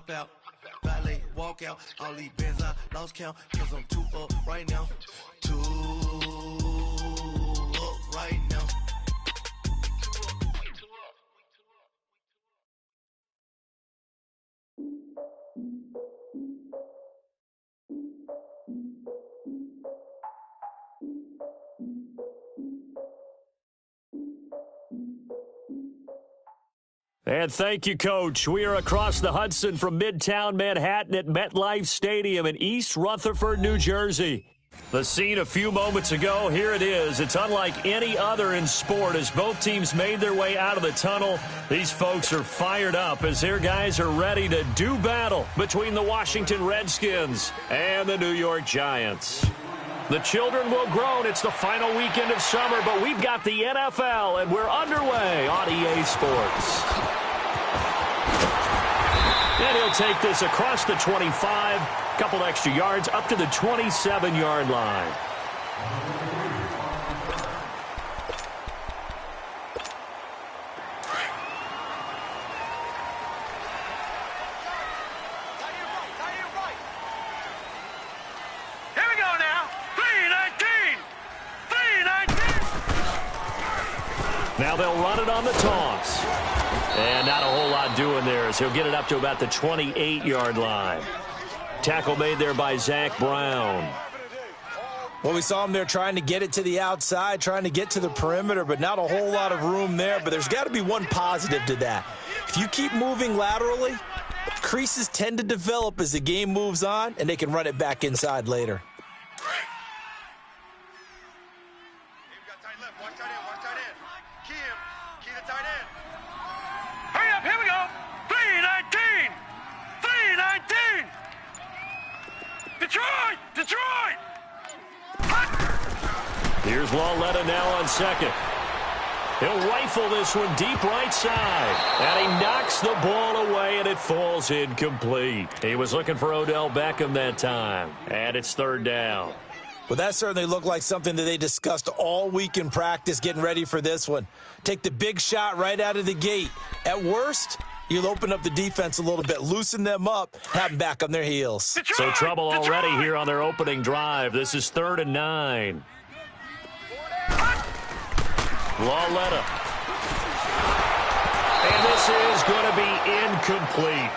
hop out, valet, walk out. All these bands I lost count, cause I'm too up right now. Too up right now. And thank you, Coach. We are across the Hudson from Midtown Manhattan at MetLife Stadium in East Rutherford, New Jersey. The scene a few moments ago, here it is. It's unlike any other in sport as both teams made their way out of the tunnel. These folks are fired up as their guys are ready to do battle between the Washington Redskins and the New York Giants. The children will groan. It's the final weekend of summer, but we've got the NFL, and we're underway on EA Sports. And he'll take this across the 25, couple extra yards, up to the 27-yard line. Now they'll run it on the toss. And not a whole lot doing there as he'll get it up to about the 28-yard line. Tackle made there by Zach Brown. Well, we saw him there trying to get it to the outside, trying to get to the perimeter, but not a whole lot of room there. But there's got to be one positive to that. If you keep moving laterally, creases tend to develop as the game moves on, and they can run it back inside later. Detroit! Here's Lawletta now on second. He'll rifle this one deep right side. And he knocks the ball away, and it falls incomplete. He was looking for Odell Beckham that time. And it's third down. Well, that certainly looked like something that they discussed all week in practice getting ready for this one. Take the big shot right out of the gate. At worst, you'll open up the defense a little bit, loosen them up, have them back on their heels. So trouble already here on their opening drive. This is 3rd and 9. Lawletta. And this is going to be incomplete.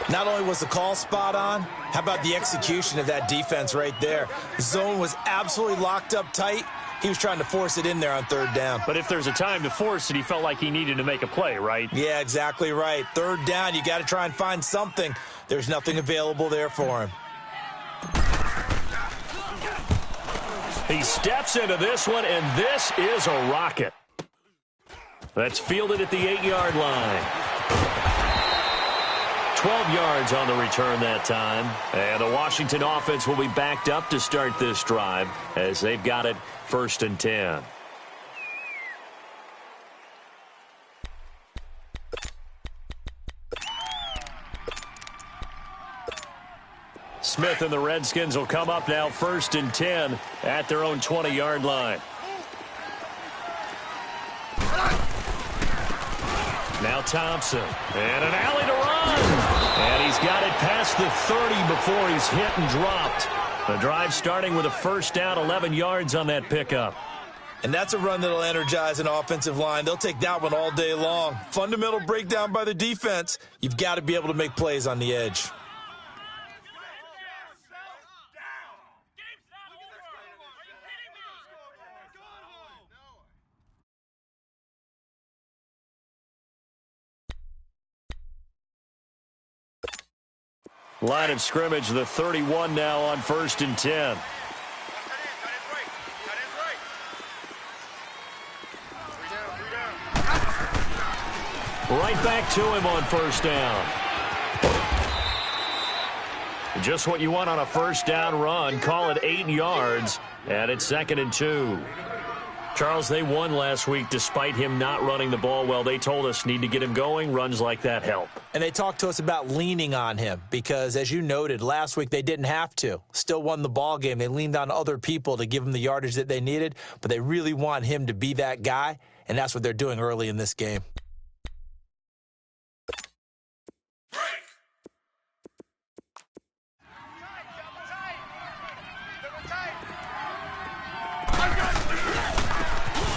Not only was the call spot on, how about the execution of that defense right there? The zone was absolutely locked up tight. He was trying to force it in there on 3rd down. But if there's a time to force it, he felt like he needed to make a play, right? Yeah, exactly right. 3rd down, you got to try and find something. There's nothing available there for him. He steps into this one, and this is a rocket. That's fielded at the 8-yard line. 12 yards on the return that time. And the Washington offense will be backed up to start this drive as they've got it 1st and 10. Smith and the Redskins will come up now 1st and 10 at their own 20-yard line. Now Thompson, and an alley to run. And he's got it past the 30 before he's hit and dropped. The drive starting with a 1st down, 11 yards on that pickup. And that's a run that'll energize an offensive line. They'll take that one all day long. Fundamental breakdown by the defense. You've got to be able to make plays on the edge. Line of scrimmage, the 31 now on 1st and 10. Right back to him on 1st down. Just what you want on a 1st down run. Call it 8 yards, and it's 2nd and 2. Charles, they won last week despite him not running the ball well. They told us need to get him going. Runs like that help. And they talked to us about leaning on him because, as you noted, last week they didn't have to. Still won the ball game. They leaned on other people to give them the yardage that they needed, but they really want him to be that guy, and that's what they're doing early in this game.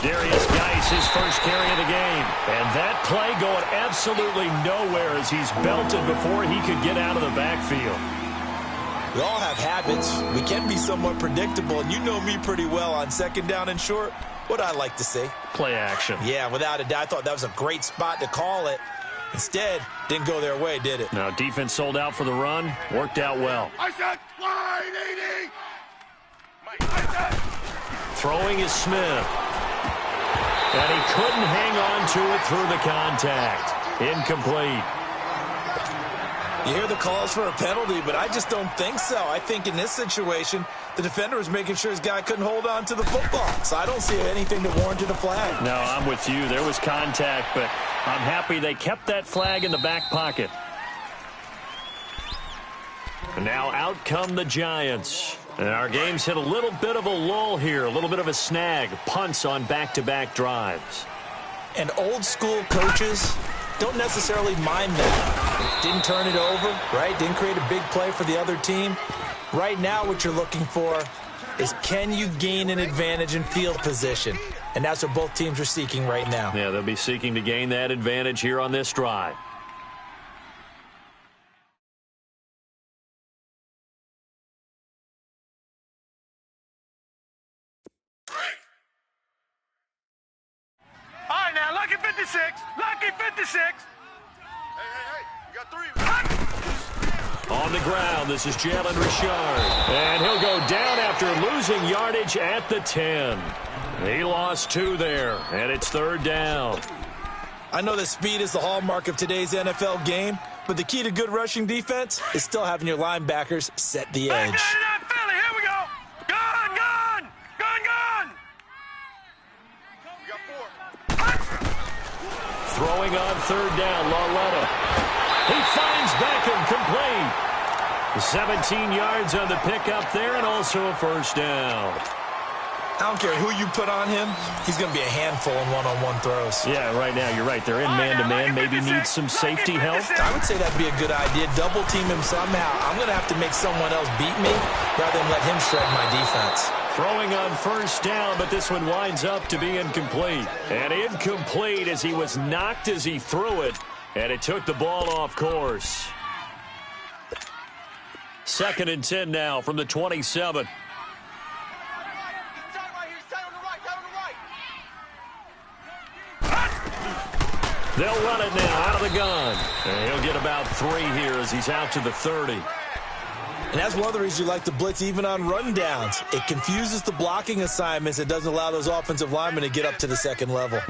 Darius Geis, his first carry of the game. And that play going absolutely nowhere as he's belted before he could get out of the backfield. We all have habits. We can be somewhat predictable, and you know me pretty well on second down and short. What I like to see. Play action. Yeah, without a doubt. I thought that was a great spot to call it. Instead, didn't go their way, did it? Now, defense sold out for the run. Worked out well. I said wide 80. Throwing is Smith. And he couldn't hang on to it through the contact. Incomplete. You hear the calls for a penalty, but I just don't think so. I think in this situation, the defender was making sure his guy couldn't hold on to the football. So I don't see anything that warranted a flag. No, I'm with you. There was contact, but I'm happy they kept that flag in the back pocket. And now out come the Giants. And our game's hit a little bit of a lull here, a little bit of a snag. Punts on back-to-back drives. And old school coaches don't necessarily mind that. Didn't turn it over, right? Didn't create a big play for the other team. Right now what you're looking for is, can you gain an advantage in field position? And that's what both teams are seeking right now. Yeah, they'll be seeking to gain that advantage here on this drive. All right, now, lucky 56. Lucky 56. Hey, you got 3. On the ground, this is Jalen Richard. And he'll go down after losing yardage at the 10. He lost 2 there, and it's third down. I know that speed is the hallmark of today's NFL game, but the key to good rushing defense is still having your linebackers set the edge. Philly, here we go. Gone, gone, gone, gone. We got 4. Throwing on third down, Lauletta. He finds Beckham complete. 17 yards on the pickup there, and also a first down. I don't care who you put on him, he's going to be a handful in one-on-one throws. Yeah, right now, you're right. They're in man-to-man. Maybe need some safety help. I would say that'd be a good idea. Double team him somehow. I'm going to have to make someone else beat me rather than let him shred my defense. Throwing on first down, but this one winds up to be incomplete. And incomplete as he was knocked as he threw it, and it took the ball off course. 2nd and 10 now from the 27. They'll run it now out of the gun. And he'll get about 3 here as he's out to the 30. And that's one of the reasons you like to blitz even on rundowns. It confuses the blocking assignments. It doesn't allow those offensive linemen to get up to the second level.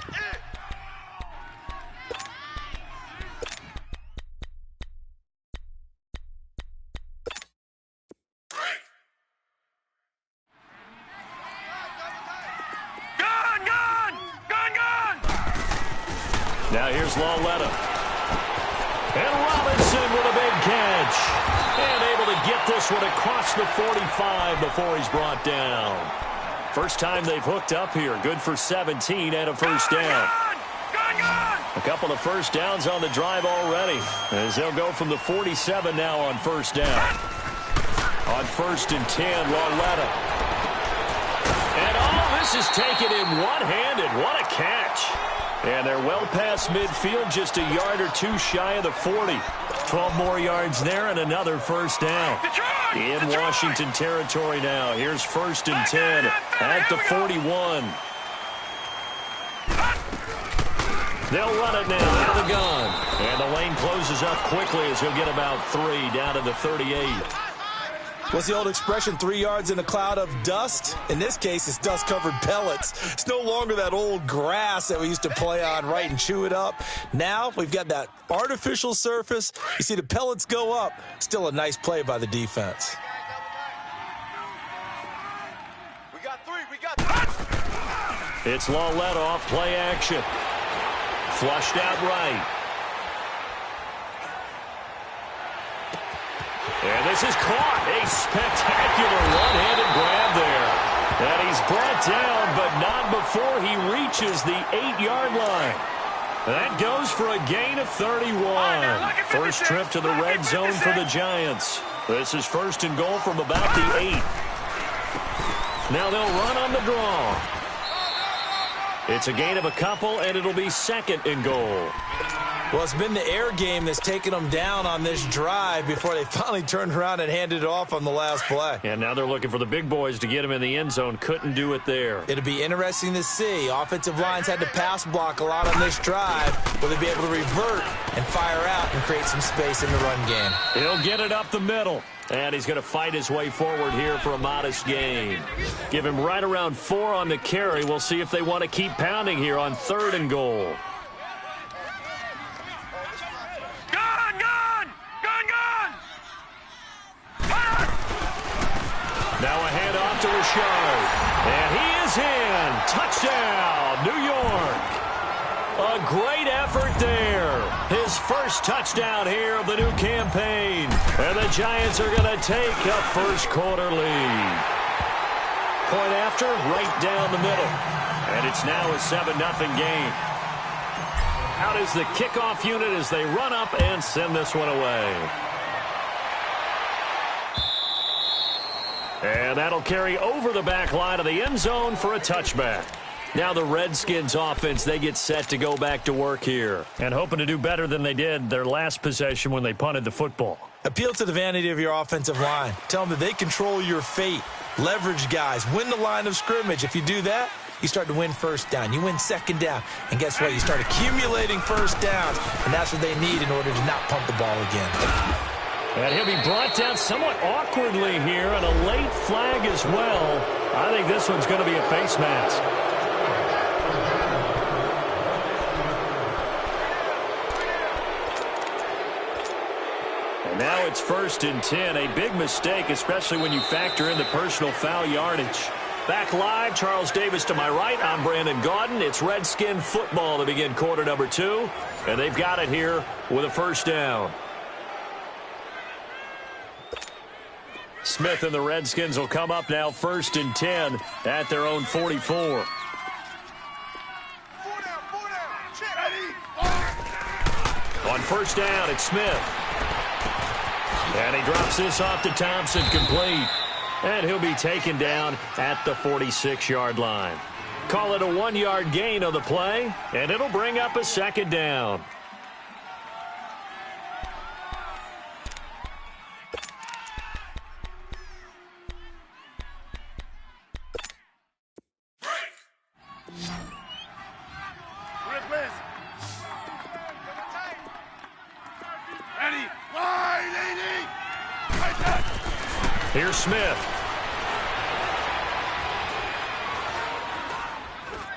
Now here's Lauletta. And Robinson with a big catch. And able to get this one across the 45 before he's brought down. First time they've hooked up here. Good for 17 and a first down. A couple of first downs on the drive already, as they'll go from the 47 now on first down. On 1st and 10, Lauletta. And all this is taken in one-handed. What a catch. And they're well past midfield, just a yard or 2 shy of the 40. 12 more yards there and another first down. In Washington territory now. Here's 1st and 10 at the 41. They'll run it now out of the gun. And the lane closes up quickly as he'll get about 3 down to the 38. What's the old expression, 3 yards in a cloud of dust? In this case, it's dust-covered pellets. It's no longer that old grass that we used to play on, right, and chew it up. Now we've got that artificial surface. You see the pellets go up. Still a nice play by the defense. We got 3. It's Lauletta off play action. Flushed out right. And this is caught. A spectacular one-handed grab there. And he's brought down, but not before he reaches the 8-yard line. That goes for a gain of 31. First trip to the red zone for the Giants. This is 1st and goal from about the 8. Now they'll run on the draw. It's a gain of a couple, and it'll be 2nd and goal. Well, it's been the air game that's taken them down on this drive before they finally turned around and handed it off on the last play. And now they're looking for the big boys to get him in the end zone. Couldn't do it there. It'll be interesting to see. Offensive lines had to pass block a lot on this drive. Will they be able to revert and fire out and create some space in the run game? He'll get it up the middle. And he's going to fight his way forward here for a modest gain. Give him right around 4 on the carry. We'll see if they want to keep pounding here on 3rd and goal. Now a handoff to Richard. And he is in. Touchdown, New York. A great effort there. His first touchdown here of the new campaign. And the Giants are going to take a first-quarter lead. Point after, right down the middle. And it's now a 7-0 game. Out is the kickoff unit as they run up and send this one away. And that'll carry over the back line of the end zone for a touchback. Now the Redskins offense, they get set to go back to work here. And hoping to do better than they did their last possession when they punted the football. Appeal to the vanity of your offensive line. Tell them that they control your fate. Leverage guys. Win the line of scrimmage. If you do that, you start to win first down. You win second down. And guess what? You start accumulating first downs. And that's what they need in order to not punt the ball again. And he'll be brought down somewhat awkwardly here, and a late flag as well. I think this one's going to be a face mask. And now it's 1st and 10. A big mistake, especially when you factor in the personal foul yardage. Back live, Charles Davis to my right. I'm Brandon Gaudin. It's Redskin football to begin quarter number 2. And they've got it here with a first down. Smith and the Redskins will come up now 1st and 10 at their own 44. On first down, it's Smith. And he drops this off to Thompson, complete. And he'll be taken down at the 46-yard line. Call it a 1-yard gain on the play, and it'll bring up a 2nd down. Here's Smith.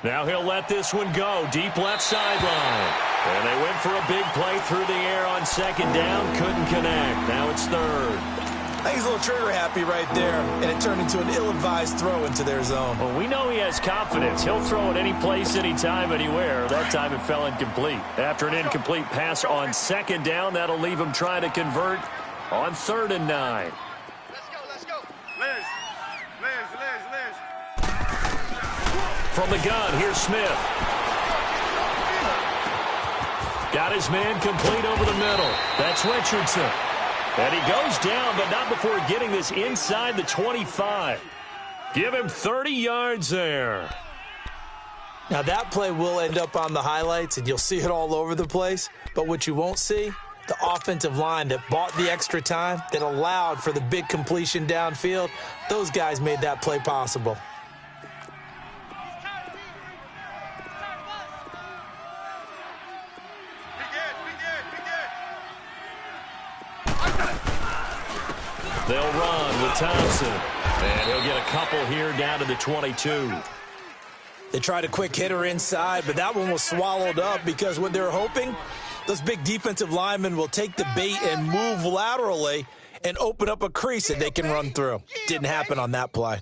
Now he'll let this one go. Deep left sideline. And they went for a big play through the air on 2nd down. Couldn't connect. Now it's 3rd. I think he's a little trigger happy right there. And it turned into an ill-advised throw into their zone. Well, we know he has confidence. He'll throw it any place, anytime, anywhere. That time it fell incomplete. After an incomplete pass on 2nd down, that'll leave him trying to convert on 3rd and 9. From the gun, here's Smith. Got his man complete over the middle. That's Richardson. And he goes down, but not before getting this inside the 25. Give him 30 yards there. Now, that play will end up on the highlights, and you'll see it all over the place. But what you won't see, the offensive line that bought the extra time, that allowed for the big completion downfield, those guys made that play possible. They'll run with Thompson. And he'll get a couple here down to the 22. They tried a quick hitter inside, but that one was swallowed up because what they're hoping, those big defensive linemen will take the bait and move laterally and open up a crease that they can run through. Didn't happen on that play.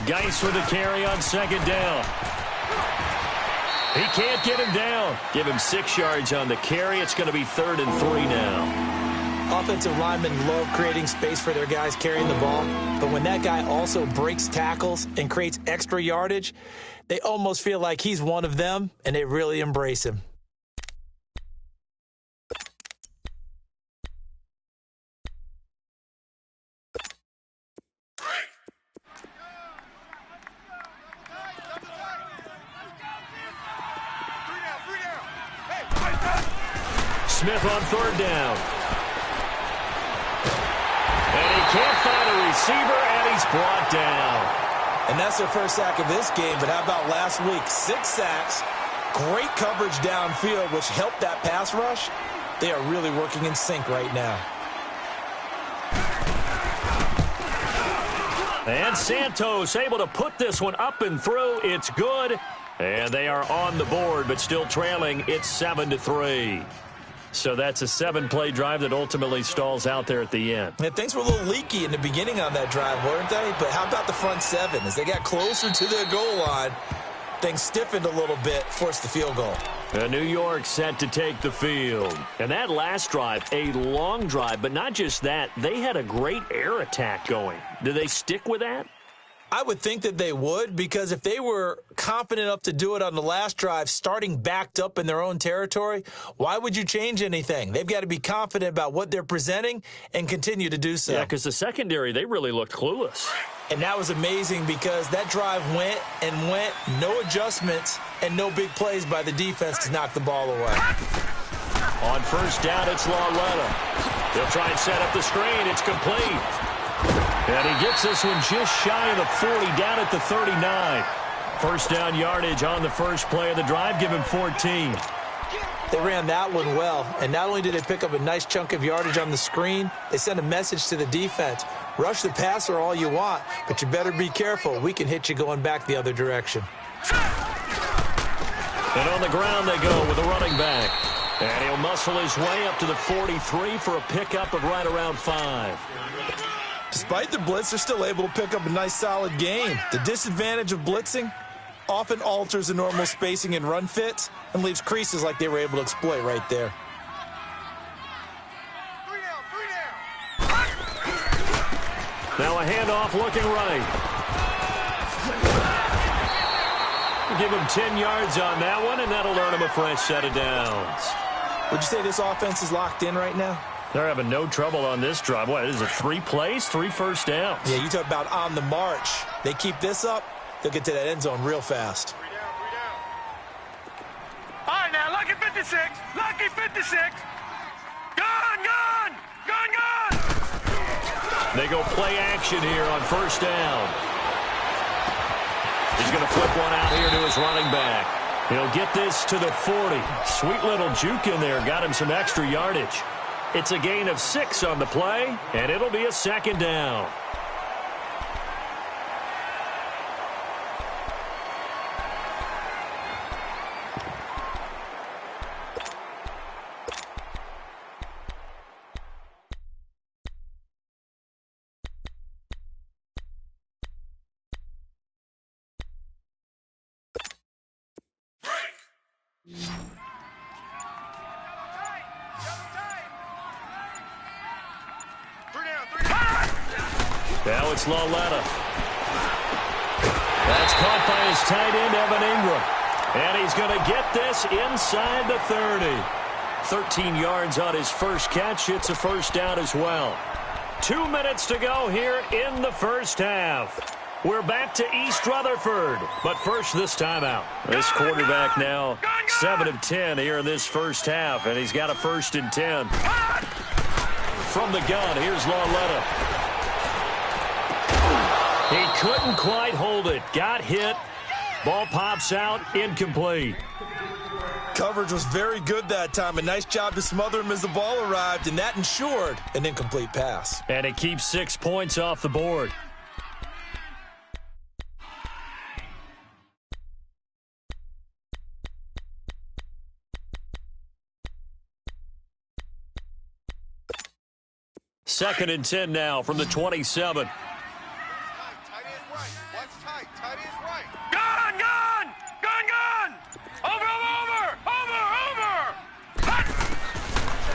Geis with the carry on 2nd down. He can't get him down. Give him 6 yards on the carry. It's going to be 3rd and 3 now. Offensive linemen love creating space for their guys carrying the ball, but when that guy also breaks tackles and creates extra yardage, they almost feel like he's one of them, and they really embrace him. Smith on 3rd down. And he can't find a receiver, and he's brought down. And that's their first sack of this game, but how about last week? 6 sacks, great coverage downfield, which helped that pass rush. They are really working in sync right now. And Santos able to put this one up and through. It's good. And they are on the board, but still trailing. It's 7-3. So that's a 7-play drive that ultimately stalls out there at the end. Yeah, things were a little leaky in the beginning on that drive, weren't they? But how about the front 7? As they got closer to their goal line, things stiffened a little bit, forced the field goal. New York set to take the field. And that last drive, a long drive, but not just that. They had a great air attack going. Do they stick with that? I would think that they would, because if they were confident enough to do it on the last drive, starting backed up in their own territory, why would you change anything? They've got to be confident about what they're presenting and continue to do so. Yeah, because the secondary, they really looked clueless. And that was amazing because that drive went and went, no adjustments and no big plays by the defense to knock the ball away. On 1st down, it's Lawletta. They'll try and set up the screen. It's complete. And he gets this one just shy of the 40, down at the 39. 1st down yardage on the first play of the drive. Give him 14. They ran that one well, and not only did they pick up a nice chunk of yardage on the screen, they sent a message to the defense. Rush the passer all you want, but you better be careful. We can hit you going back the other direction. And on the ground they go with a running back. And he'll muscle his way up to the 43 for a pickup of right around 5. Despite the blitz, they're still able to pick up a nice, solid gain. The disadvantage of blitzing often alters the normal spacing and run fits and leaves creases like they were able to exploit right there. Now a handoff looking right. Give him 10 yards on that one, and that'll earn him a fresh set of downs. Would you say this offense is locked in right now? They're having no trouble on this drive. What is it, 3 plays, 3 first downs? Yeah, you talk about on the march. They keep this up, they'll get to that end zone real fast. 3 down. All right, now, lucky 56. Lucky 56. Gone. They go play action here on 1st down. He's going to flip one out here to his running back. He'll get this to the 40. Sweet little juke in there. Got him some extra yardage. It's a gain of 6 on the play, and it'll be a 2nd down. Now it's Lawletta. That's caught by his tight end, Evan Ingram. And he's going to get this inside the 30. 13 yards on his first catch. It's a 1st down as well. 2 minutes to go here in the first half. We're back to East Rutherford. But first, this timeout. This quarterback now 7 of 10 here in this first half. And he's got a 1st and 10. From the gun, here's Lawletta. He couldn't quite hold it. Got hit. Ball pops out. Incomplete. Coverage was very good that time. A nice job to smother him as the ball arrived, and that ensured an incomplete pass. And it keeps 6 points off the board. Second and 10 now from the 27. Gone.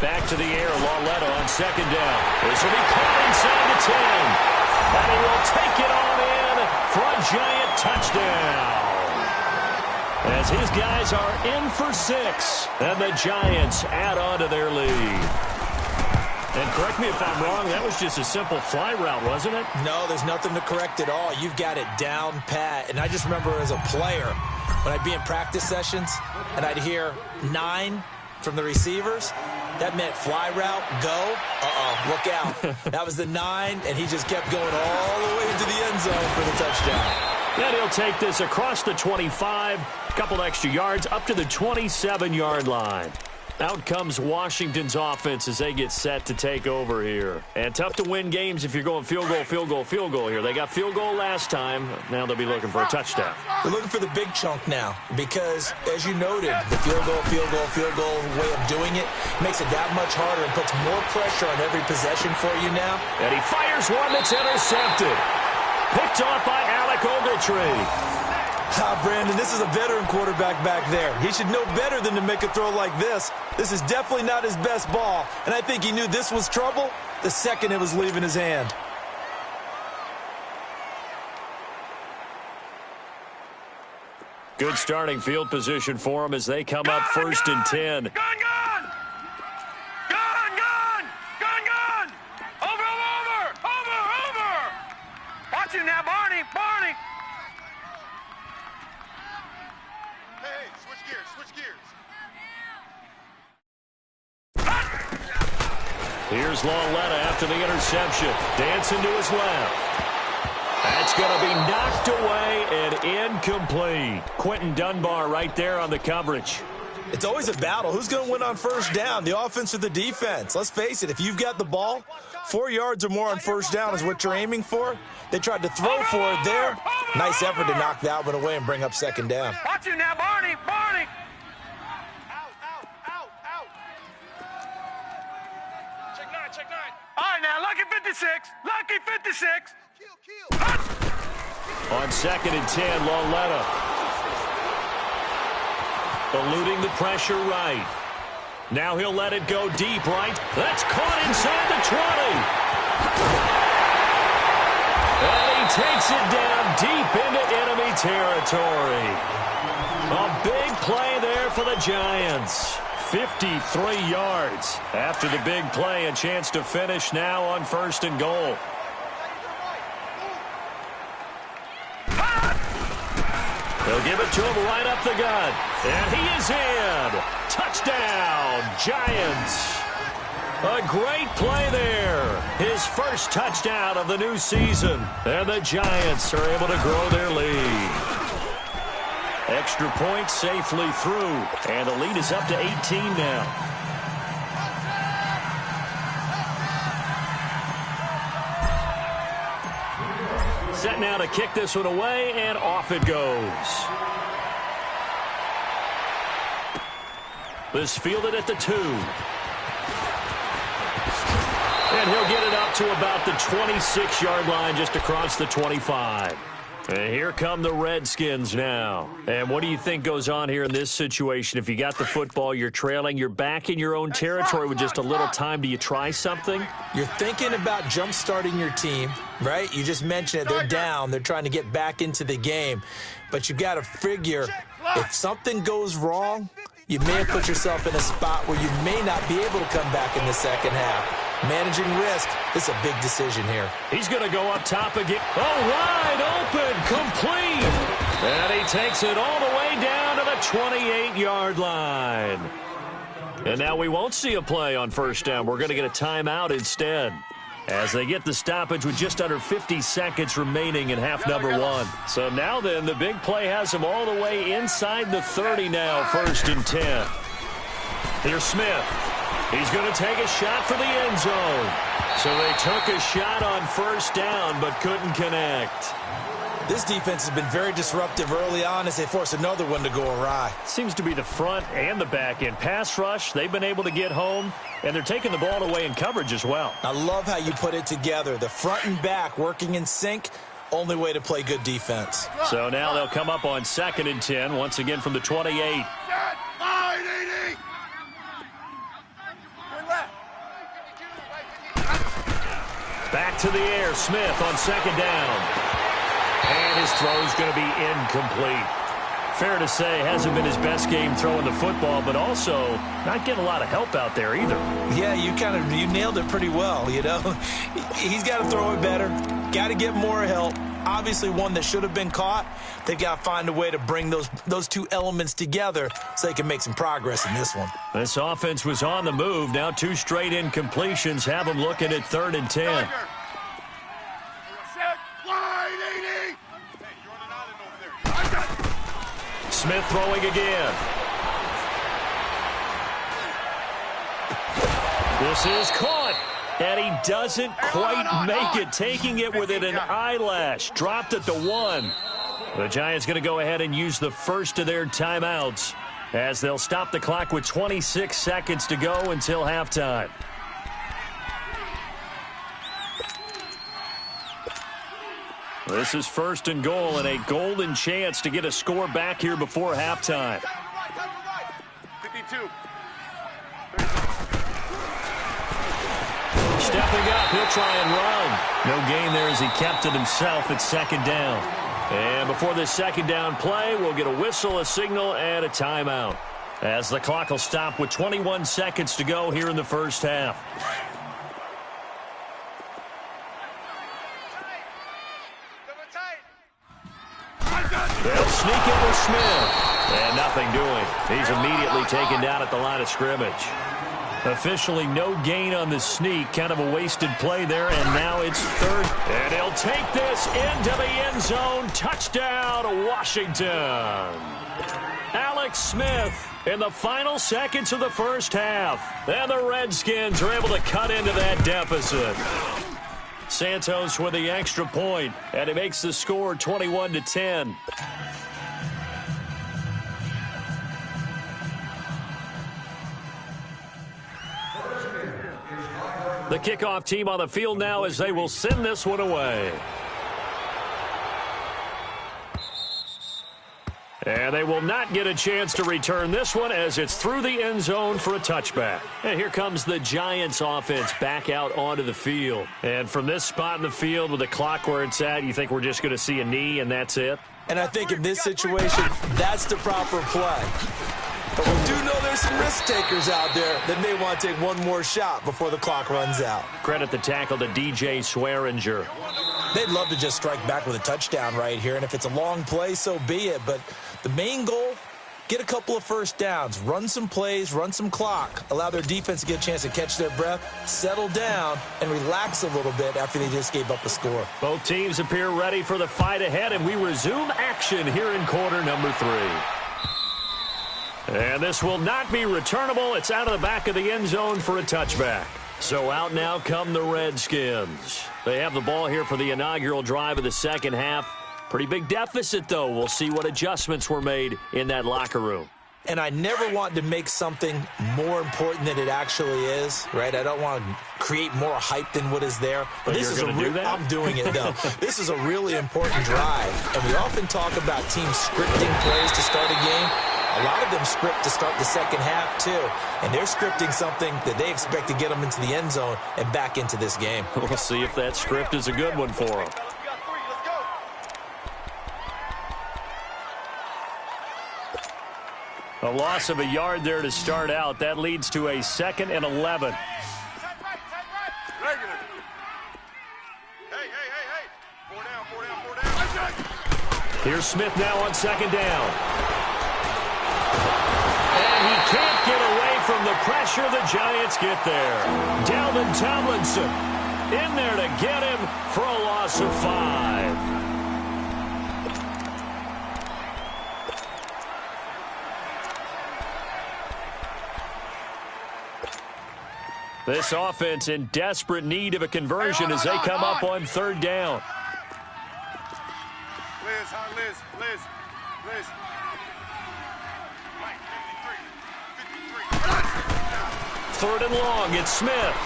Back to the air, Lauletta on second down. This will be caught inside the 10. And he will take it on in for a Giant touchdown. As his guys are in for 6. And the Giants add on to their lead. And correct me if I'm wrong, that was just a simple fly route, wasn't it? No, there's nothing to correct at all. You've got it down pat. And I just remember as a player, when I'd be in practice sessions and I'd hear 9 from the receivers, that meant fly route, go, look out. That was the 9, and he just kept going all the way into the end zone for the touchdown. And he'll take this across the 25, a couple extra yards, up to the 27-yard line. Out comes Washington's offense as they get set to take over here. And tough to win games if you're going field goal, field goal, field goal here. They got field goal last time. Now they'll be looking for a touchdown. They're looking for the big chunk now because, as you noted, the field goal way of doing it makes it that much harder and puts more pressure on every possession for you now. And he fires one that's intercepted. Picked off by Alec Ogletree. Brandon, this is a veteran quarterback back there. He should know better than to make a throw like this. This is definitely not his best ball, and I think he knew this was trouble the second it was leaving his hand. Good starting field position for him as they come up first and 10. Gun! Over! Watch him now, Barney! Hey, switch gears. Here's Lauletta after the interception. Dancing to his left. That's going to be knocked away and incomplete. Quentin Dunbar right there on the coverage. It's always a battle. Who's going to win on first down, the offense or the defense? Let's face it, if you've got the ball, 4 yards or more on first down is what you're aiming for. They tried to throw for it there. Nice effort to knock that one away and bring up second down. Watch him now, Barney! Check 9. All right, now, lucky 56. On second and 10, Lauletta. Eluding the pressure right. Now he'll let it go deep right. That's caught inside the 20. And he takes it down deep into enemy territory. A big play there for the Giants. 53 yards. After the big play, a chance to finish now on first and goal. They'll give it to him right up the gut. And he is in. Touchdown, Giants. A great play there. His first touchdown of the new season. And the Giants are able to grow their lead. Extra point safely through. And the lead is up to 18 now. Set now to kick this one away, and off it goes. This fielded at the 2. And he'll get it up to about the 26-yard line, just across the 25. And here come the Redskins now. And what do you think goes on here in this situation? If you got the football, you're trailing, you're back in your own territory with just a little time. Do you try something? You're thinking about jump-starting your team, right? You just mentioned it. They're down. They're trying to get back into the game. But you got to figure if something goes wrong, you may have put yourself in a spot where you may not be able to come back in the second half. Managing risk, this is a big decision here. He's going to go up top again. Oh, wide open, complete. And he takes it all the way down to the 28-yard line. And now we won't see a play on first down. We're going to get a timeout instead, as they get the stoppage with just under 50 seconds remaining in half number 1. So now then, the big play has him all the way inside the 30 now, first and 10. Here's Smith. He's going to take a shot for the end zone. So they took a shot on first down but couldn't connect. This defense has been very disruptive early on as they force another one to go awry. Seems to be the front and the back end. Pass rush, they've been able to get home, and they're taking the ball away in coverage as well. I love how you put it together. The front and back working in sync, only way to play good defense. So now they'll come up on second and 10, once again from the 28. Back to the air, Smith on second down. And his throw's going to be incomplete. Fair to say, hasn't been his best game throwing the football, but also not getting a lot of help out there either. Yeah, you nailed it pretty well, you know. He's got to throw it better, got to get more help. Obviously one that should have been caught. They've got to find a way to bring those two elements together so they can make some progress in this one. This offense was on the move. Now 2 straight incompletions have them looking at 3rd and 10. Smith throwing again. This is caught, and he doesn't quite make it, taking it within an eyelash. Dropped at the 1. The Giants going to go ahead and use the first of their timeouts as they'll stop the clock with 26 seconds to go until halftime. This is 1st and goal and a golden chance to get a score back here before halftime. 52. Stepping up, he'll try and run. No gain there as he kept it himself at 2nd down. And before this 2nd down play, we'll get a whistle, a signal, and a timeout, as the clock will stop with 21 seconds to go here in the first half. They'll sneak it with Smith. And nothing doing. He's immediately taken down at the line of scrimmage. Officially no gain on the sneak. Kind of a wasted play there, and now it's 3rd. And he'll take this into the end zone. Touchdown, Washington. Alex Smith in the final seconds of the first half. And the Redskins are able to cut into that deficit. Santos with the extra point, and it makes the score 21-10. The kickoff team on the field now as they will send this one away. And they will not get a chance to return this one as it's through the end zone for a touchback. And here comes the Giants offense back out onto the field. And from this spot in the field with the clock where it's at, you think we're just going to see a knee and that's it? And I think in this situation, that's the proper play. But we do know there's some risk takers out there that may want to take one more shot before the clock runs out. Credit the tackle to DJ Swearinger. They'd love to just strike back with a touchdown right here, and if it's a long play, so be it. But the main goal, get a couple of first downs, run some plays, run some clock, allow their defense to get a chance to catch their breath, settle down, and relax a little bit after they just gave up a score. Both teams appear ready for the fight ahead, and we resume action here in quarter number 3. And this will not be returnable. It's out of the back of the end zone for a touchback. So out now come the Redskins. They have the ball here for the inaugural drive of the second half. Pretty big deficit, though. We'll see what adjustments were made in that locker room. And I never want to make something more important than it actually is, right? I don't want to create more hype than what is there. But this is I'm doing it, though. This is a really important drive. And we often talk about teams scripting plays to start a game. A lot of them script to start the second half, too. And they're scripting something that they expect to get them into the end zone and back into this game. We'll see if that script is a good one for them. A loss of a yard there to start out. That leads to a 2nd and 11. Hey. Four down. Here's Smith now on 2nd down. And he can't get away from the pressure. The Giants get there. Dalvin Tomlinson in there to get him for a loss of 5. This offense in desperate need of a conversion as they come up on 3rd down. Liz. 3rd and long, it's Smith.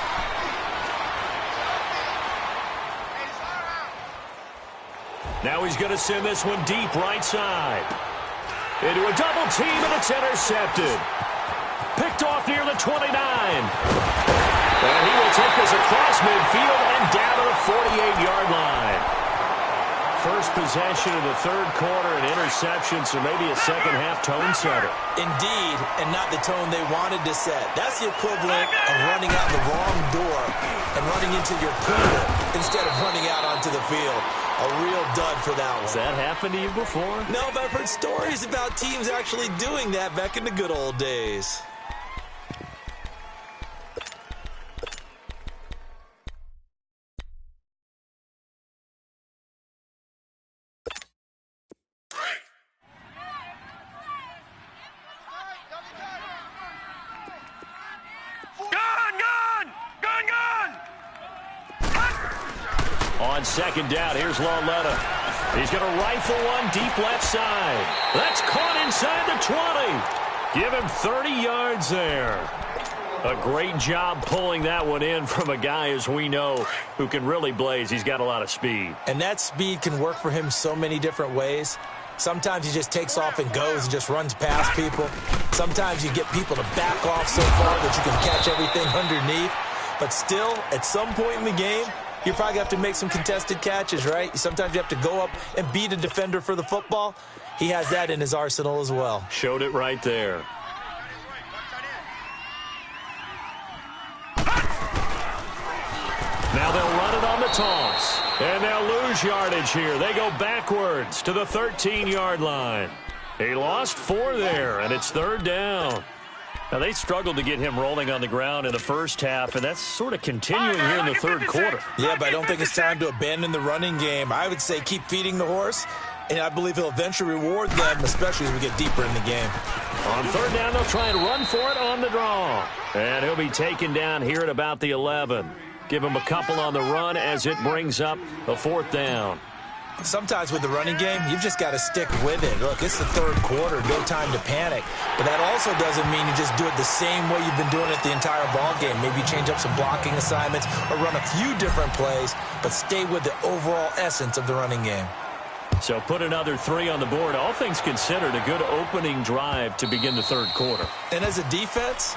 Now he's going to send this one deep right side. Into a double team, and it's intercepted. Picked off near the 29. And he will take this across midfield and down to the 48-yard line. First possession of the third quarter, an interception, so maybe a second-half tone setter. Indeed, and not the tone they wanted to set. That's the equivalent of running out the wrong door and running into your pool instead of running out onto the field. A real dud for that one. Has that happened to you before? No, but I've heard stories about teams actually doing that back in the good old days. On second down, here's Lauletta. He's going to rifle one deep left side. That's caught inside the 20. Give him 30 yards there. A great job pulling that one in from a guy, as we know, who can really blaze. He's got a lot of speed. And that speed can work for him so many different ways. Sometimes he just takes off and goes and just runs past people. Sometimes you get people to back off so far that you can catch everything underneath. But still, at some point in the game, you probably have to make some contested catches, right? Sometimes you have to go up and beat a defender for the football. He has that in his arsenal as well. Showed it right there. Now they'll run it on the toss. And they'll lose yardage here. They go backwards to the 13-yard line. He lost 4 there, and it's third down. Now, they struggled to get him rolling on the ground in the first half, and that's sort of continuing here in the third quarter. Yeah, but I don't think it's time to abandon the running game. I would say keep feeding the horse, and I believe he'll eventually reward them, especially as we get deeper in the game. On third down, they'll try and run for it on the draw. And he'll be taken down here at about the 11. Give him a couple on the run as it brings up a fourth down. Sometimes with the running game, you've just got to stick with it. Look, it's the third quarter, no time to panic. But that also doesn't mean you just do it the same way you've been doing it the entire ball game. Maybe change up some blocking assignments or run a few different plays, but stay with the overall essence of the running game. So put another 3 on the board. All things considered, a good opening drive to begin the third quarter. And as a defense,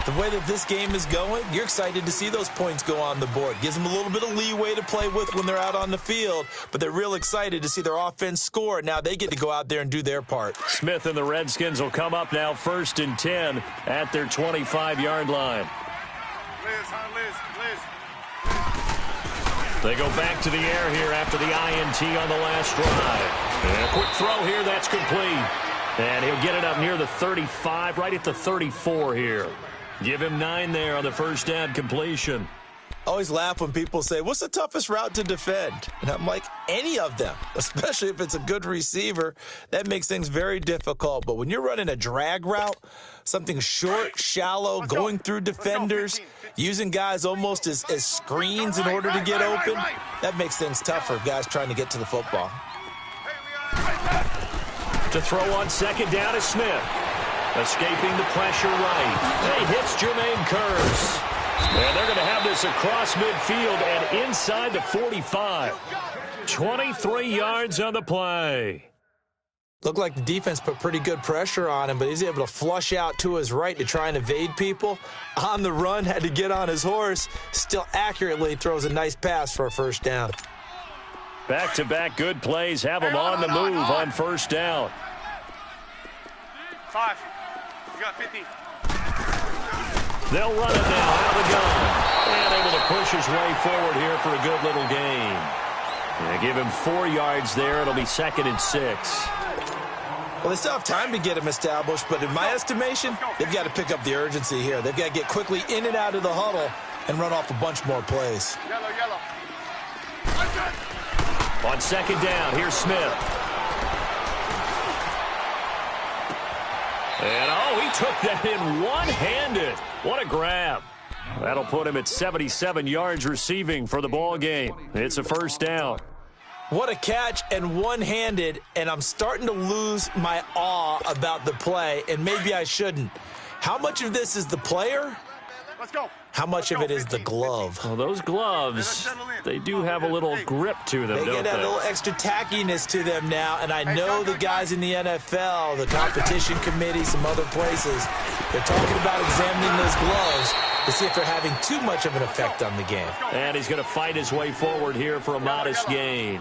the way that this game is going, you're excited to see those points go on the board. Gives them a little bit of leeway to play with when they're out on the field, but they're real excited to see their offense score. Now they get to go out there and do their part. Smith and the Redskins will come up now 1st and 10 at their 25-yard line. They go back to the air here after the INT on the last drive. And a quick throw here, that's complete. And he'll get it up near the 35, right at the 34 here. Give him 9 there on the first down completion. I always laugh when people say, what's the toughest route to defend? And I'm like, any of them, especially if it's a good receiver. That makes things very difficult. But when you're running a drag route, something short, shallow, going through defenders, using guys almost as screens in order to get open, that makes things tougher, guys trying to get to the football. To throw on second down is Smith. Escaping the pressure right. He hits Jermaine Kearse. And they're going to have this across midfield and inside the 45. 23 yards on the play. Looked like the defense put pretty good pressure on him, but he's able to flush out to his right to try and evade people. On the run, had to get on his horse. Still accurately throws a nice pass for a first down. Back-to-back good plays have them on the move on first down. 5. You got 50. They'll run it now out of the gun. And able to push his way forward here for a good little gain. And give him 4 yards there. It'll be 2nd and 6. Well, they still have time to get him established, but in my estimation, they've got to pick up the urgency here. They've got to get quickly in and out of the huddle and run off a bunch more plays. Yellow. On second down, here's Smith. And, he took that in one-handed. What a grab. That'll put him at 77 yards receiving for the ball game. It's a first down. What a catch and one-handed, and I'm starting to lose my awe about the play, and maybe I shouldn't. How much of this is the player Let's go. How much of it is the glove? Well, those gloves, they do have a little grip to them, They don't get that they? little extra tackiness to them now, and I know the guys in the NFL, the competition committee, some other places, they're talking about examining those gloves to see if they're having too much of an effect on the game. And he's going to fight his way forward here for a modest gain.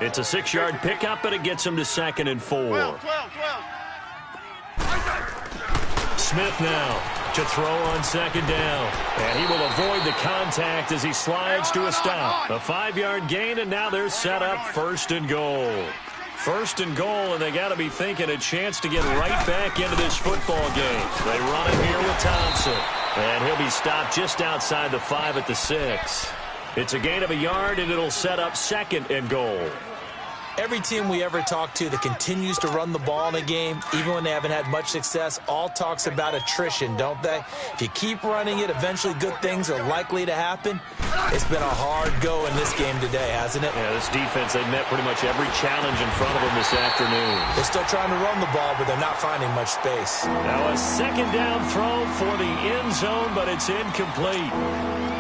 It's a 6-yard pickup, and it gets him to 2nd and 4. 12. Smith now to throw on 2nd down. And he will avoid the contact as he slides to a stop. A 5-yard gain, and now they're set up 1st and goal. 1st and goal, and they got to be thinking a chance to get right back into this football game. They run it here with Thompson. And he'll be stopped just outside the 5 at the 6. It's a gain of a yard, and it'll set up 2nd and goal. Every team we ever talk to that continues to run the ball in a game, even when they haven't had much success, all talks about attrition, don't they? If you keep running it, eventually good things are likely to happen. It's been a hard go in this game today, hasn't it? Yeah, this defense, they've met pretty much every challenge in front of them this afternoon. They're still trying to run the ball, but they're not finding much space. Now a 2nd down throw for the end zone, but it's incomplete.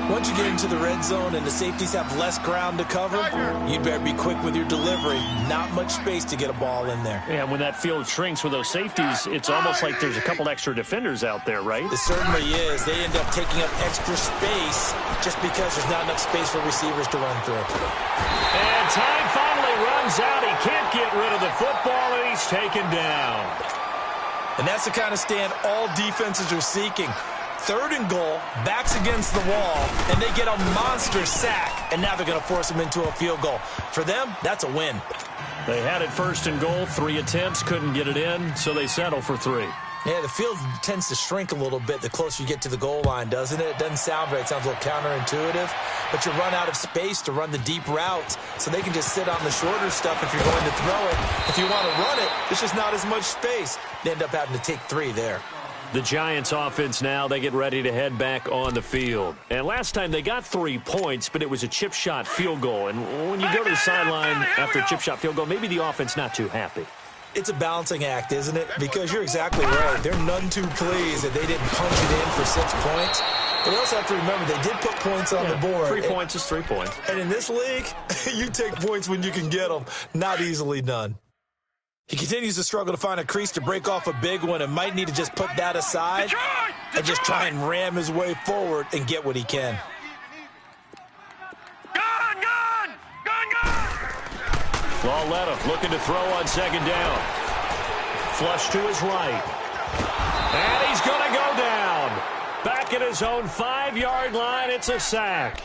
Once you get into the red zone and the safeties have less ground to cover, you better be quick with your delivery. Not much space to get a ball in there. Yeah, when that field shrinks with those safeties, it's almost like there's a couple extra defenders out there, right? It certainly is. They end up taking up extra space just because there's not enough space for receivers to run through. And time finally runs out. He can't get rid of the football, and he's taken down. And that's the kind of stand all defenses are seeking. 3rd and goal, backs against the wall, and they get a monster sack, and now they're going to force them into a field goal. For them, that's a win. They had it 1st and goal, 3 attempts, couldn't get it in, so they settle for 3. Yeah, the field tends to shrink a little bit the closer you get to the goal line, doesn't it? It doesn't sound right. It sounds a little counterintuitive. But you run out of space to run the deep routes, so they can just sit on the shorter stuff if you're going to throw it. If you want to run it, there's just not as much space. They end up having to take 3 there. The Giants offense now, they get ready to head back on the field. And last time they got 3 points, but it was a chip shot field goal. And when you go to the sideline after a chip shot field goal, maybe the offense not too happy. It's a balancing act, isn't it? Because you're exactly right. They're none too pleased that they didn't punch it in for 6 points. But you also have to remember they did put points on the board. 3 points is 3 points. And in this league, you take points when you can get them. Not easily done. He continues to struggle to find a crease to break off a big one and might need to just put that aside and just try and ram his way forward and get what he can. Gun! Lauletta looking to throw on 2nd down. Flush to his right. And he's going to go down. Back at his own 5-yard line, it's a sack.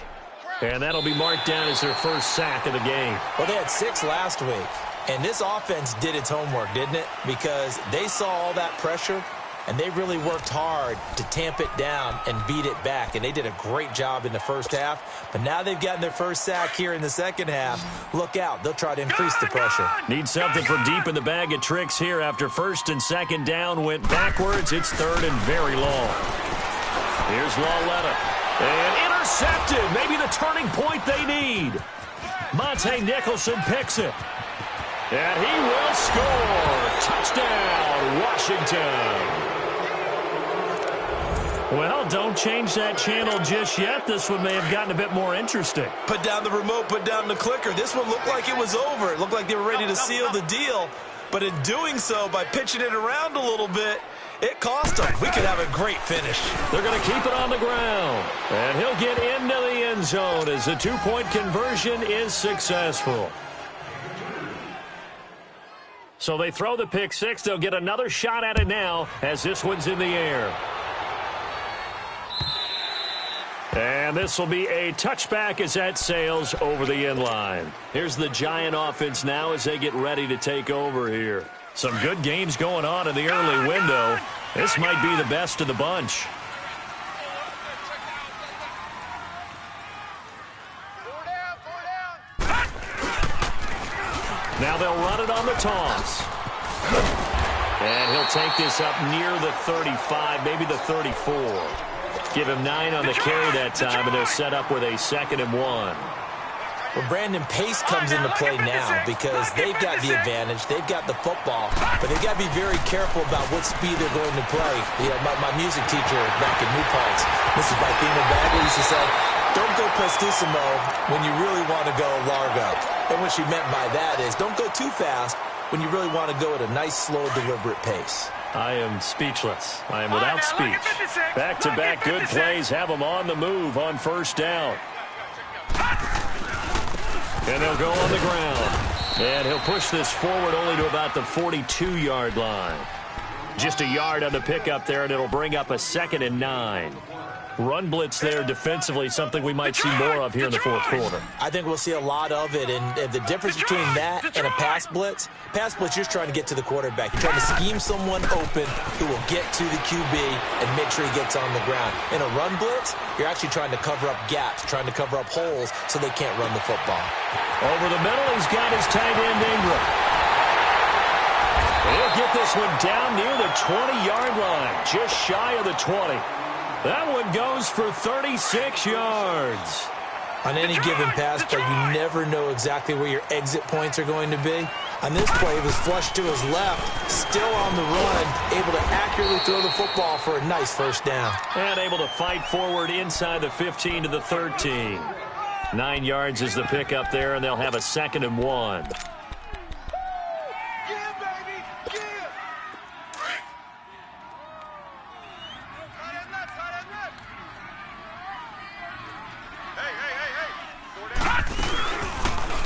And that'll be marked down as their first sack of the game. Well, they had 6 last week. And this offense did its homework, didn't it? Because they saw all that pressure, and they really worked hard to tamp it down and beat it back. And they did a great job in the first half. But now they've gotten their first sack here in the second half. Look out. They'll try to increase the pressure. Need something from deep in the bag of tricks here after 1st and 2nd down went backwards. It's 3rd and very long. Here's Lauletta. And intercepted. Maybe the turning point they need. Monte Nicholson picks it. And he will score. Touchdown, Washington. Well, don't change that channel just yet. This one may have gotten a bit more interesting. Put down the remote, put down the clicker. This one looked like it was over. It looked like they were ready to seal the deal. But in doing so, by pitching it around a little bit, it cost them. We could have a great finish. They're going to keep it on the ground. And he'll get into the end zone as the 2-point conversion is successful. So they throw the pick 6. They'll get another shot at it now as this one's in the air. And this will be a touchback as that sails over the end line. Here's the Giant offense now as they get ready to take over here. Some good games going on in the early window. This might be the best of the bunch. Now they'll run it on the toss. And he'll take this up near the 35, maybe the 34. Give him 9 on the carry that time, and they're set up with a 2nd and 1. Well, Brandon, pace comes into play now because they've got the advantage. They've got the football, but they've got to be very careful about what speed they're going to play. You know, my music teacher back in New Paltz, Mrs. Bithena Bagley, used to say, don't go prestissimo when you really want to go largo. And what she meant by that is don't go too fast when you really want to go at a nice, slow, deliberate pace. I am speechless. I am without speech. Back-to-back good plays have them on the move on first down. And they'll go on the ground. And he'll push this forward only to about the 42-yard line. Just a yard on the pickup there, and it'll bring up a 2nd and 9. Run blitz there defensively, something we might see more of here in the fourth quarter. I think we'll see a lot of it, and the difference between that and a pass blitz, you're trying to get to the quarterback. You're trying to scheme someone open who will get to the QB and make sure he gets on the ground. In a run blitz, you're actually trying to cover up gaps, trying to cover up holes so they can't run the football. Over the middle, he's got his tight end Ingram. He'll get this one down near the 20-yard line, just shy of the 20. That one goes for 36 yards. On any given pass play, you never know exactly where your exit points are going to be. On this play, it was flushed to his left, still on the run, able to accurately throw the football for a nice first down. And able to fight forward inside the 15 to the 13. 9 yards is the pickup there, and they'll have a 2nd and 1.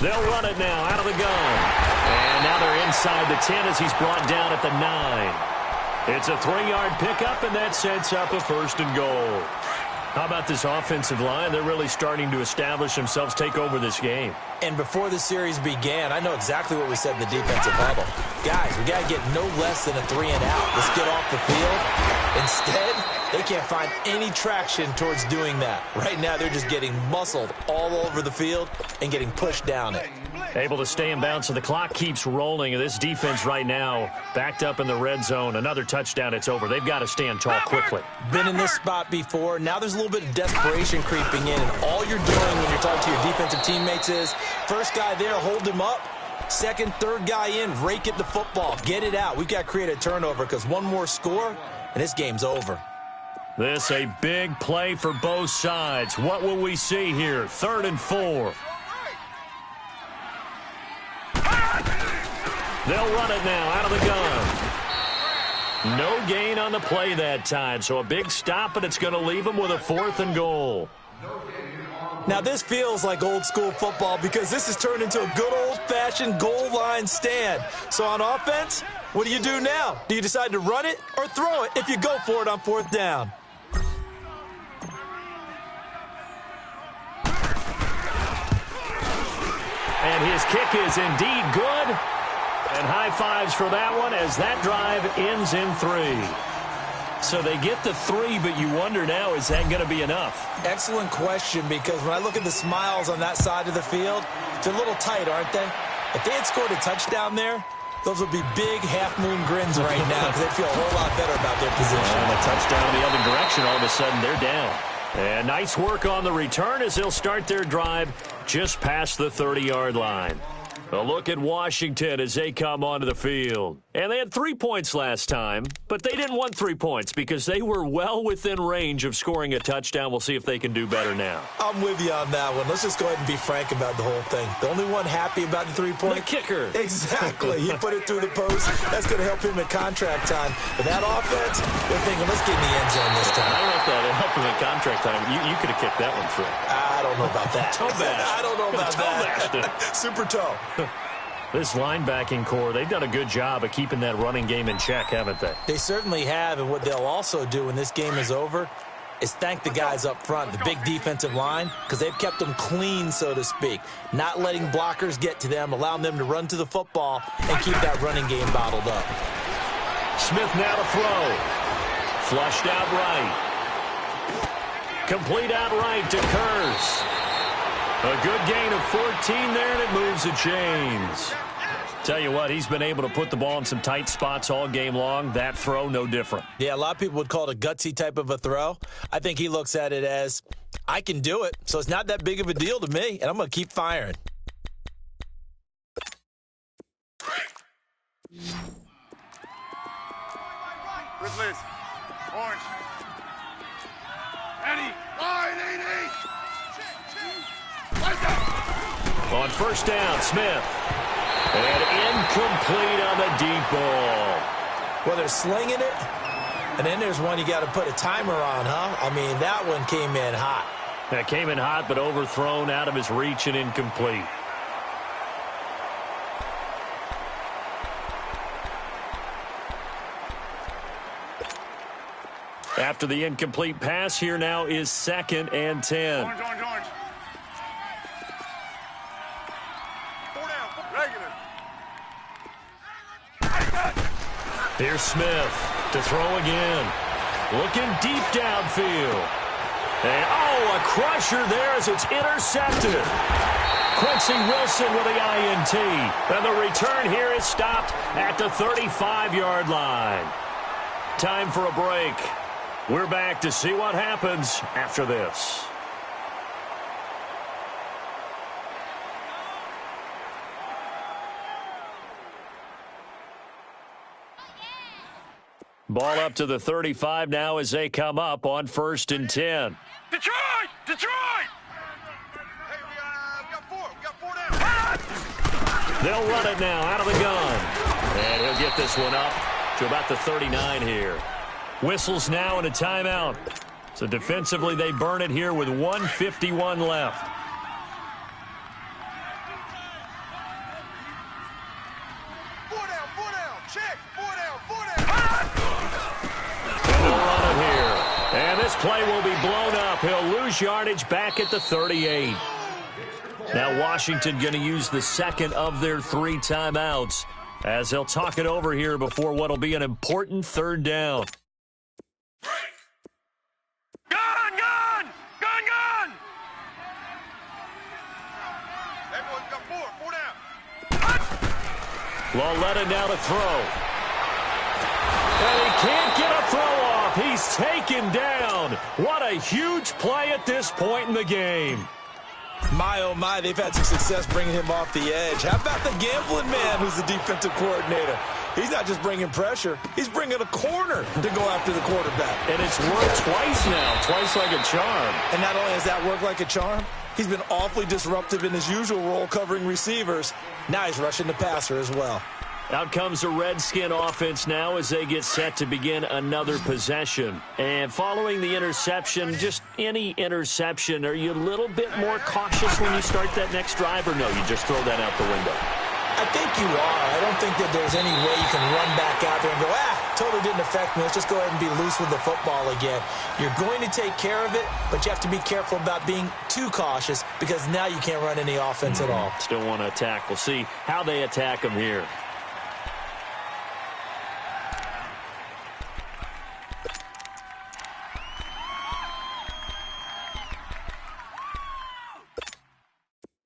They'll run it now out of the gun. And now they're inside the 10 as he's brought down at the 9. It's a 3-yard pickup, and that sets up a 1st and goal. How about this offensive line? They're really starting to establish themselves, take over this game. And before the series began, I know exactly what we said in the defensive huddle. Guys, we got to get no less than a 3 and out. Let's get off the field. Instead, they can't find any traction towards doing that. Right now, they're just getting muscled all over the field and getting pushed down it. Able to stay in bounds, so the clock keeps rolling. This defense right now backed up in the red zone. Another touchdown, it's over. They've got to stand tall quickly. Been in this spot before. Now there's a little bit of desperation creeping in, and all you're doing when you're talking to your defensive teammates is, first guy there, hold him up. Second, third guy in, rake at the football. Get it out. We've got to create a turnover because one more score, and this game's over. This a big play for both sides. What will we see here? 3rd and 4. They'll run it now out of the gun. No gain on the play that time, so a big stop, and it's going to leave them with a 4th and goal. Now, this feels like old-school football because this has turned into a good old-fashioned goal line stand. So on offense, what do you do now? Do you decide to run it or throw it if you go for it on 4th down? And his kick is indeed good. And high fives for that one as that drive ends in 3. So they get the 3, but you wonder now, is that going to be enough? Excellent question, because when I look at the smiles on that side of the field, they're a little tight, aren't they? If they had scored a touchdown there, those would be big half-moon grins right now because they feel a whole lot better about their position. And a touchdown in the other direction, all of a sudden they're down. And nice work on the return as they'll start their drive just past the 30-yard line. A look at Washington as they come onto the field. And they had 3 points last time, but they didn't want 3 points because they were well within range of scoring a touchdown. We'll see if they can do better now. I'm with you on that one. Let's just go ahead and be frank about the whole thing. The only one happy about the 3-point? The kicker. Exactly. He put it through the post. That's going to help him at contract time. But that offense, they're thinking, let's get in the end zone this time. I don't know if that helped him at contract time. You could have kicked that one through. I don't know about that. Toe bash. I don't know about that. Super toe. This linebacking core, they've done a good job of keeping that running game in check, haven't they? They certainly have, and what they'll also do when this game is over is thank the guys up front, the big defensive line, because they've kept them clean, so to speak, not letting blockers get to them, allowing them to run to the football and keep that running game bottled up. Smith now to throw. Flushed out right. Complete out right to Kurz. A good gain of 14 there, and it moves the chains. Tell you what, he's been able to put the ball in some tight spots all game long. That throw, no different. Yeah, a lot of people would call it a gutsy type of a throw. I think he looks at it as, I can do it, so it's not that big of a deal to me, and I'm going to keep firing. Grizzlies. Orange. Eddie. Wide, 80. On first down, Smith. And incomplete on the deep ball. Well, they're slinging it, and then there's one you got to put a timer on, huh? I mean, that one came in hot. That came in hot, but overthrown out of his reach and incomplete. After the incomplete pass, here now is 2nd and 10. Orange. Regular. Here's Smith to throw again. Looking deep downfield. And, a crusher there as it's intercepted. Quincy Wilson with the INT. And the return here is stopped at the 35-yard line. Time for a break. We're back to see what happens after this. Ball up to the 35 now as they come up on 1st and 10. Detroit! Hey, we got four down. They'll run it now out of the gun. And he'll get this one up to about the 39 here. Whistles now and a timeout. So defensively they burn it here with 1:51 left. Four down. Check. Four down. And they'll run it here. And this play will be blown up. He'll lose yardage back at the 38. Now Washington going to use the second of their 3 timeouts as they'll talk it over here before what will be an important 3rd down. Gun! Everyone's got four down. Lauletta now to throw. And he can't get a throw off. He's taken down. What a huge play at this point in the game. My, oh my, they've had some success bringing him off the edge. How about the gambling man who's the defensive coordinator? He's not just bringing pressure. He's bringing a corner to go after the quarterback. And it's worked twice now, twice like a charm. And not only has that worked like a charm, he's been awfully disruptive in his usual role covering receivers. Now he's rushing the passer as well. Out comes the Redskin offense now as they get set to begin another possession. And following the interception, just any interception, are you a little bit more cautious when you start that next drive, or no, you just throw that out the window? I think you are. I don't think that there's any way you can run back out there and go, totally didn't affect me. Let's just go ahead and be loose with the football again. You're going to take care of it, but you have to be careful about being too cautious because now you can't run any offense at all. Still want to attack. We'll see how they attack them here.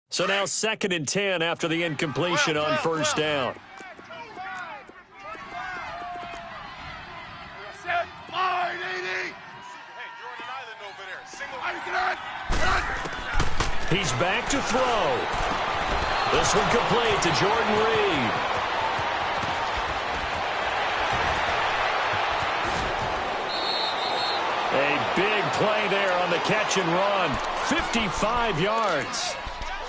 So now 2nd and 10 after the incompletion on 1st down. Set. Wide, 80. Hey, you're on an island over there. Single. He's back to throw. This one complete to Jordan Reed. A big play there on the catch and run. 55 yards.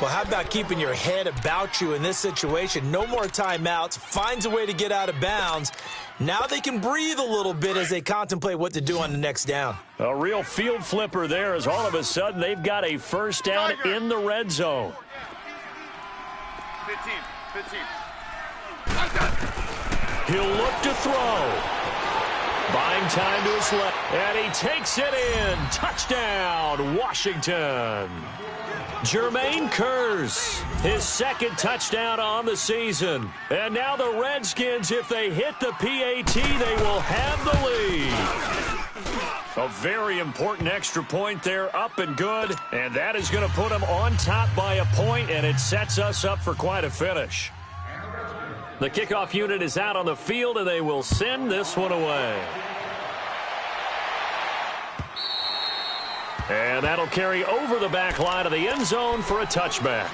Well, how about keeping your head about you in this situation? No more timeouts. Finds a way to get out of bounds. Now they can breathe a little bit as they contemplate what to do on the next down. A real field flipper there as all of a sudden they've got a 1st down in the red zone. 15. He'll look to throw. Buying time to his left. And he takes it in. Touchdown, Washington. Jermaine Kearse, his 2nd touchdown on the season. And now the Redskins, if they hit the PAT, they will have the lead. A very important extra point there, up and good. And that is going to put them on top by a point, and it sets us up for quite a finish. The kickoff unit is out on the field, and they will send this one away. And that'll carry over the back line of the end zone for a touchback.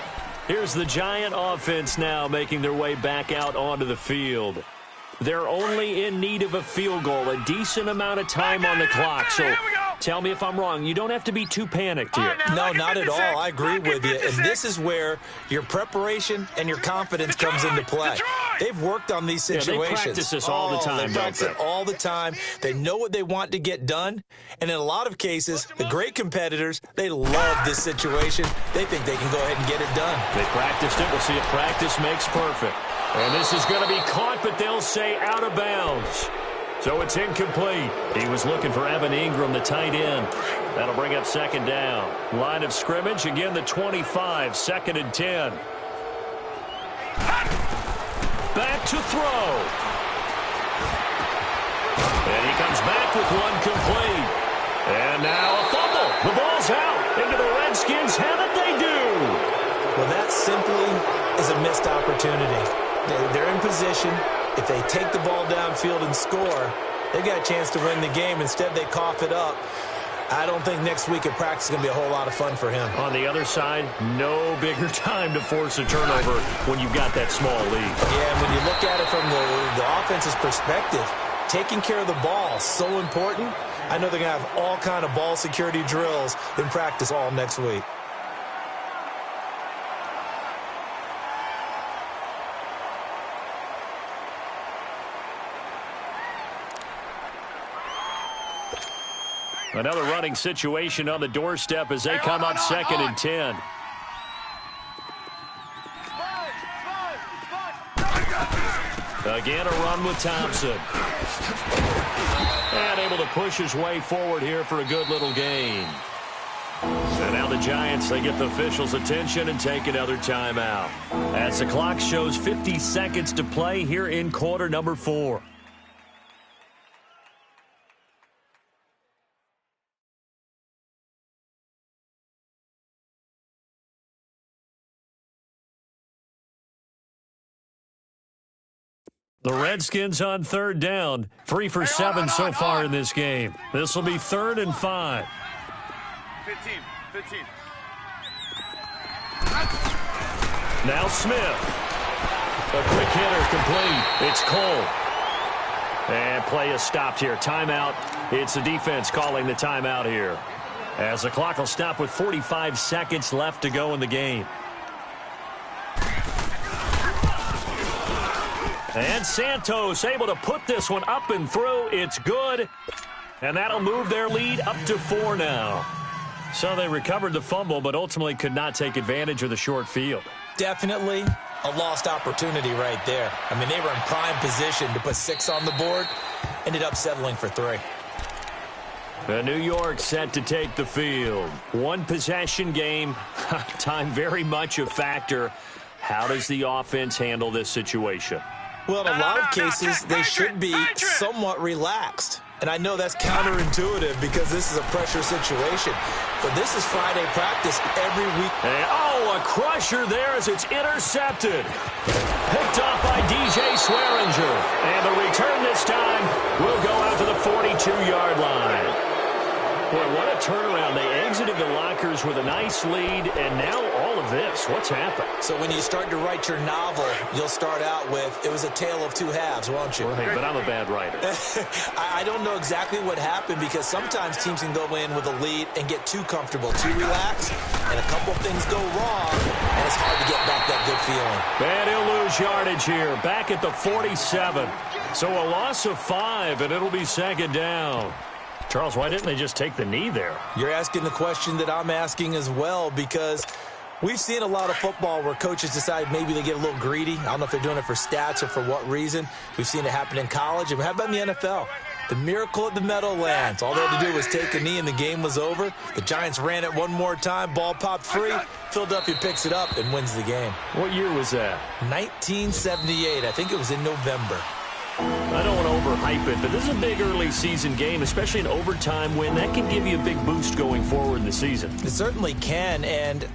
Here's the Giant offense now making their way back out onto the field. They're only in need of a field goal, a decent amount of time on the clock. So tell me if I'm wrong. You don't have to be too panicked here. No, not at all. I agree with you. And this is where your preparation and your confidence comes into play. They've worked on these situations. Yeah, they practice this all the time. They practice it all the time. They know what they want to get done. And in a lot of cases, the great competitors, they love this situation. They think they can go ahead and get it done. They practiced it. We'll see if practice makes perfect. And this is going to be caught, but they'll say out of bounds. So it's incomplete. He was looking for Evan Ingram, the tight end. That'll bring up second down. Line of scrimmage, again the 25, 2nd and 10. Back to throw. And he comes back with one complete. And now a fumble. The ball's out. Into the Redskins' hand, and they do. Well, that simply is a missed opportunity. They're in position. If they take the ball downfield and score, they've got a chance to win the game. Instead, they cough it up. I don't think next week at practice is going to be a whole lot of fun for him. On the other side, no bigger time to force a turnover when you've got that small lead. Yeah, and when you look at it from the offense's perspective, taking care of the ball is so important. I know they're going to have all kind of ball security drills in practice all next week. Another running situation on the doorstep as they come up 2nd and 10. Again, a run with Thompson. And able to push his way forward here for a good little gain. And now the Giants, they get the officials' attention and take another timeout. As the clock shows 50 seconds to play here in quarter number 4. The Redskins on 3rd down. 3 for 7 so far in this game. This will be 3rd and 5. 15. Now Smith. A quick hitter complete. It's Cole. And play is stopped here. Timeout. It's the defense calling the timeout here. As the clock will stop with 45 seconds left to go in the game. And Santos able to put this one up and through. It's good. And that'll move their lead up to 4 now. So they recovered the fumble, but ultimately could not take advantage of the short field. Definitely a lost opportunity right there. I mean, they were in prime position to put 6 on the board. Ended up settling for 3. The New York set to take the field. 1 possession game. Time very much a factor. How does the offense handle this situation? Well, in a lot of cases, they should be somewhat relaxed. And I know that's counterintuitive because this is a pressure situation. But this is Friday practice every week. And, a crusher there as it's intercepted. Picked off by DJ Swearinger. And the return this time will go out to the 42-yard line. Boy, what a turnaround. They exited the lockers with a nice lead, and now all of this. What's happened? So when you start to write your novel, you'll start out with, it was a tale of 2 halves, won't you? Right, but I'm a bad writer. I don't know exactly what happened because sometimes teams can go in with a lead and get too comfortable, too relaxed, and a couple things go wrong, and it's hard to get back that good feeling. And he'll lose yardage here, back at the 47. So a loss of 5, and it'll be 2nd down. Charles, why didn't they just take the knee there? You're asking the question that I'm asking as well because we've seen a lot of football where coaches decide maybe they get a little greedy. I don't know if they're doing it for stats or for what reason. We've seen it happen in college. And how about in the NFL? The miracle at the Meadowlands. All they had to do was take a knee and the game was over. The Giants ran it one more time. Ball popped free. Philadelphia picks it up and wins the game. What year was that? 1978. I think it was in November. I don't want to overhype it, but this is a big early season game, especially an overtime win. That can give you a big boost going forward in the season. It certainly can, and